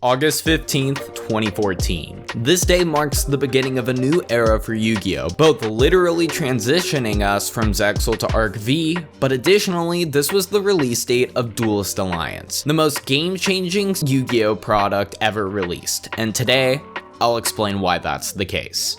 August 15th, 2014. This day marks the beginning of a new era for Yu-Gi-Oh!, both literally transitioning us from Zexal to Arc V, but additionally, this was the release date of Duelist Alliance, the most game-changing Yu-Gi-Oh! Product ever released, and today, I'll explain why that's the case.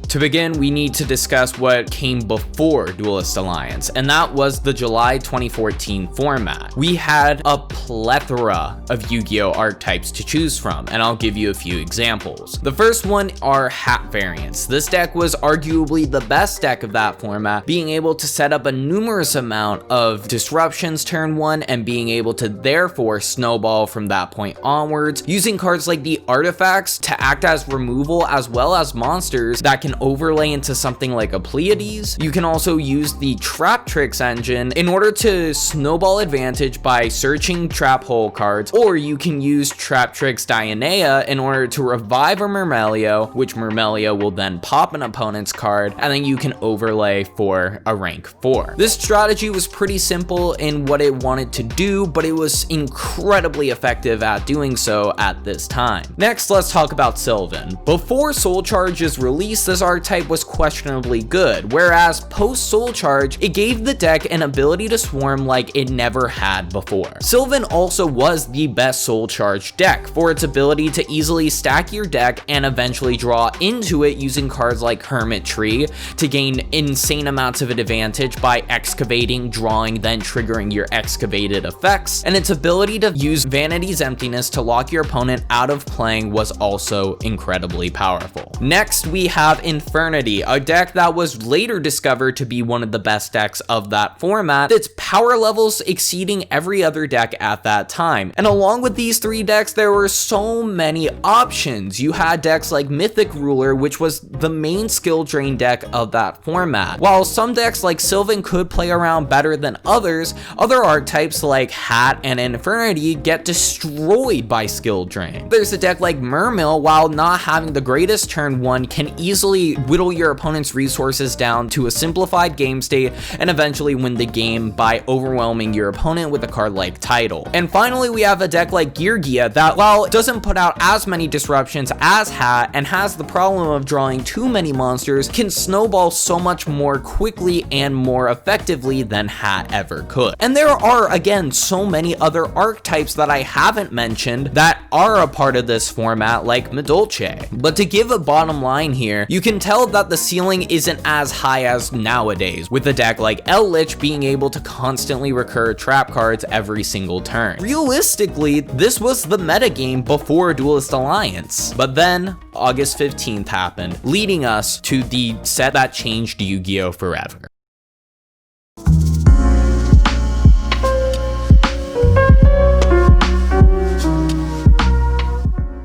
To begin, we need to discuss what came before Duelist Alliance, and that was the July 2014 format. We had a plethora of Yu-Gi-Oh! Archetypes to choose from, and I'll give you a few examples. The first one are hat variants. This deck was arguably the best deck of that format, being able to set up a numerous amount of disruptions turn one, and being able to therefore snowball from that point onwards, using cards like the artifacts to act as removal as well as monsters that can overlay into something like a Pleiades. You can also use the Trap Tricks engine in order to snowball advantage by searching trap hole cards, or you can use Trap Tricks Dionea in order to revive a Myrmelio, which Myrmelio will then pop an opponent's card, and then you can overlay for a rank 4. This strategy was pretty simple in what it wanted to do, but it was incredibly effective at doing so at this time. Next, let's talk about Sylvan. Before Soul Charge's release, this archetype was questionably good, whereas post Soul Charge, it gave the deck an ability to swarm like it never had before. Sylvan also was the best Soul Charge deck for its ability to easily stack your deck and eventually draw into it using cards like Hermit Tree to gain insane amounts of advantage by excavating, drawing, then triggering your excavated effects, and its ability to use Vanity's Emptiness to lock your opponent out of playing was also incredibly powerful. Next, we have Infernity, a deck that was later discovered to be one of the best decks of that format, its power levels exceeding every other deck at that time. And along with these three decks, there were so many options. You had decks like Mythic Ruler, which was the main skill drain deck of that format. While some decks like Sylvan could play around better than others, other archetypes like Hat and Infernity get destroyed by skill drain. There's a deck like Mermill, while not having the greatest turn one, can easily whittle your opponent's resources down to a simplified game state and eventually win the game by overwhelming your opponent with a card like Title. And finally, we have a deck like Yugioh that, while it doesn't put out as many disruptions as Hat and has the problem of drawing too many monsters, can snowball so much more quickly and more effectively than Hat ever could. And there are, again, so many other archetypes that I haven't mentioned that are a part of this format, like Medolce. But to give a bottom line here, you can tell that the ceiling isn't as high as nowadays, with a deck like Lich being able to constantly recur trap cards every single turn. Realistically, this was the metagame before Duelist Alliance. But then, August 15th happened, leading us to the set that changed Yu-Gi-Oh! Forever.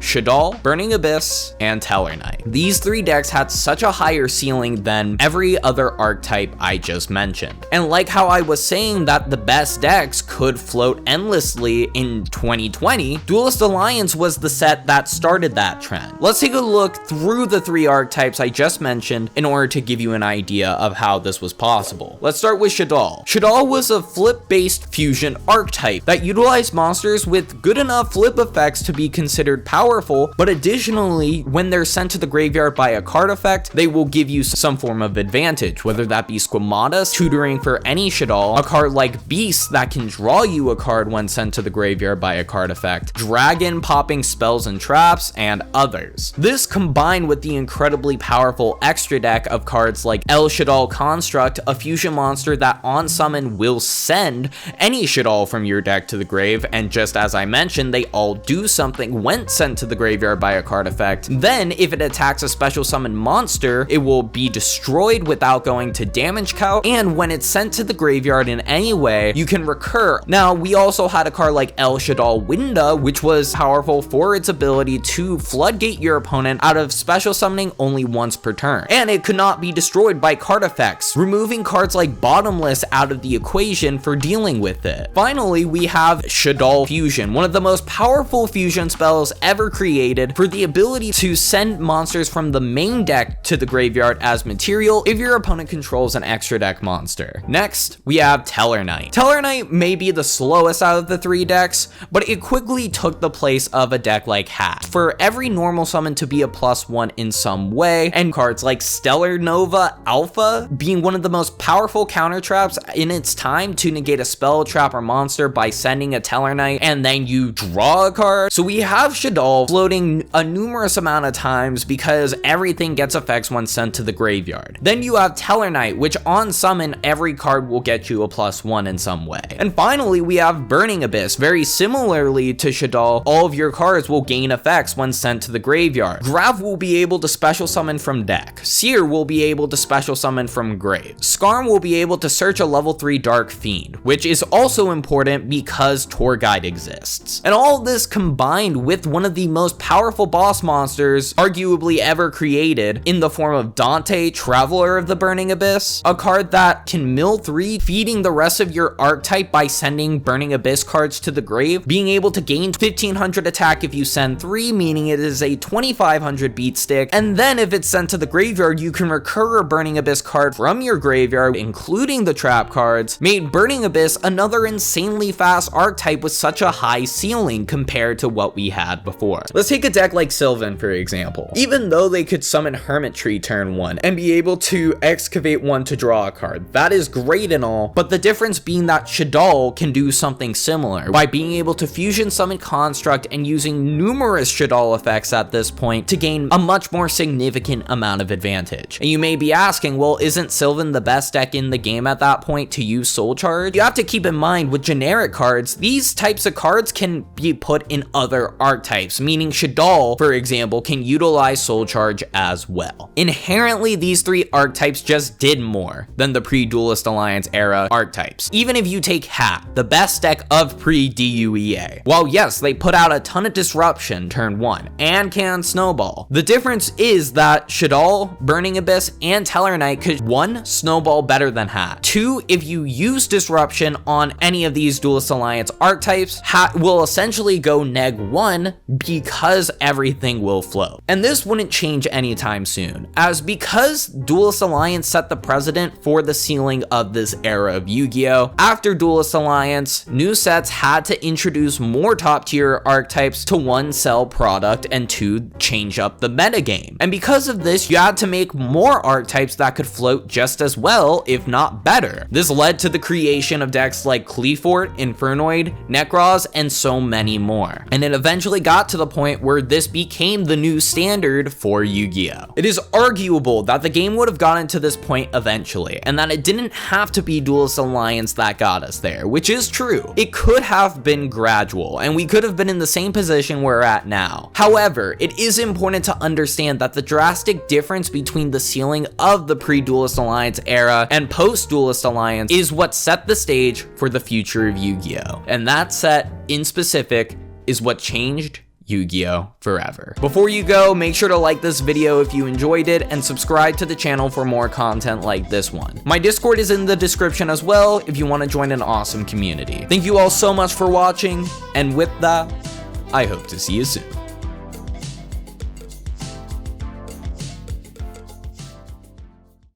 Shaddoll, Burning Abyss, and Tellarknight. These three decks had such a higher ceiling than every other archetype I just mentioned. And like how I was saying that the best decks could float endlessly in 2020, Duelist Alliance was the set that started that trend. Let's take a look through the three archetypes I just mentioned in order to give you an idea of how this was possible. Let's start with Shaddoll. Shaddoll was a flip-based fusion archetype that utilized monsters with good enough flip effects to be considered powerful, but additionally, when they're sent to the graveyard by a card effect, they will give you some form of advantage, whether that be Squamatas, tutoring for any Shaddoll, a card like Beast that can draw you a card when sent to the graveyard by a card effect, Dragon popping spells and traps, and others. This combined with the incredibly powerful extra deck of cards like El Shaddoll Construct, a fusion monster that on summon will send any Shaddoll from your deck to the grave, and just as I mentioned, they all do something when sent to the graveyard by a card effect. Then, if it attacks a special summon monster, it will be destroyed without going to damage count, and when it's sent to the graveyard in any way, you can recur. Now, we also had a card like El Shaddoll Winda, which was powerful for its ability to floodgate your opponent out of special summoning only once per turn, and it could not be destroyed by card effects, removing cards like Bottomless out of the equation for dealing with it. Finally, we have Shaddoll Fusion, one of the most powerful fusion spells ever created for the ability to send monsters from the main deck to the graveyard as material if your opponent controls an extra deck monster. Next, we have Tellarknight. Tellarknight may be the slowest out of the 3 decks, but it quickly took the place of a deck like Hat. For every normal summon to be a +1 in some way, and cards like Stellar Nova Alpha being one of the most powerful counter traps in its time to negate a spell, trap, or monster by sending a Tellarknight, and then you draw a card. So we have Shaddoll floating a numerous amount of times because everything gets effects when sent to the graveyard. Then you have Tellarknight, which on summon, every card will get you a +1 in some way. And finally, we have Burning Abyss. Very similarly to Shaddoll, all of your cards will gain effects when sent to the graveyard. Grav will be able to special summon from deck. Seer will be able to special summon from grave. Skarm will be able to search a level 3 Dark Fiend, which is also important because Tour Guide exists. And all of this combined with one of the most powerful boss monsters arguably ever created in the form of Dante, Traveler of the Burning Abyss, a card that can mill 3, feeding the rest of your archetype by sending Burning Abyss cards to the grave, being able to gain 1500 attack if you send 3, meaning it is a 2500 beat stick, and then if it's sent to the graveyard, you can recur a Burning Abyss card from your graveyard, including the trap cards, made Burning Abyss another insanely fast archetype with such a high ceiling compared to what we had before. Let's take a deck like Sylvan, for example. Even though they could summon Hermit Tree turn 1 and be able to excavate 1 to draw a card, that is great and all, but the difference being that Shaddoll can do something similar by being able to fusion summon Construct and using numerous Shaddoll effects at this point to gain a much more significant amount of advantage. And you may be asking, well, isn't Sylvan the best deck in the game at that point to use Soul Charge? You have to keep in mind with generic cards, these types of cards can be put in other archetypes, meaning Shaddoll, for example, can utilize Soul Charge as well. Inherently, these 3 archetypes just did more than the pre-Duelist Alliance era archetypes. Even if you take Hat, the best deck of pre-DUEA, while yes, they put out a ton of disruption turn 1 and can snowball, the difference is that Shaddoll, Burning Abyss, and Tellarknight could 1, snowball better than Hat. 2, if you use disruption on any of these Duelist Alliance archetypes, Hat will essentially go -1 because everything will flow. And this wouldn't change anytime soon, as because Duelist Alliance set the precedent for the ceiling of this era of Yu-Gi-Oh! After Duelist Alliance, new sets had to introduce more top tier archetypes to 1, sell product, and 2, change up the metagame. And because of this, you had to make more archetypes that could float just as well, if not better. This led to the creation of decks like Cleafort, Infernoid, Necros, and so many more. And it eventually got to the point where this became the new standard for Yu-Gi-Oh! It is arguable that the game would have gotten to this point eventually, and that it didn't have to be Duelist Alliance that got us there, which is true. It could have been gradual, and we could have been in the same position we're at now. However, it is important to understand that the drastic difference between the ceiling of the pre-Duelist Alliance era and post-Duelist Alliance is what set the stage for the future of Yu-Gi-Oh! And that set, in specific, is what changed Yu-Gi-Oh! Forever. Before you go, make sure to like this video if you enjoyed it and subscribe to the channel for more content like this one. My Discord is in the description as well if you want to join an awesome community. Thank you all so much for watching, and with that, I hope to see you soon.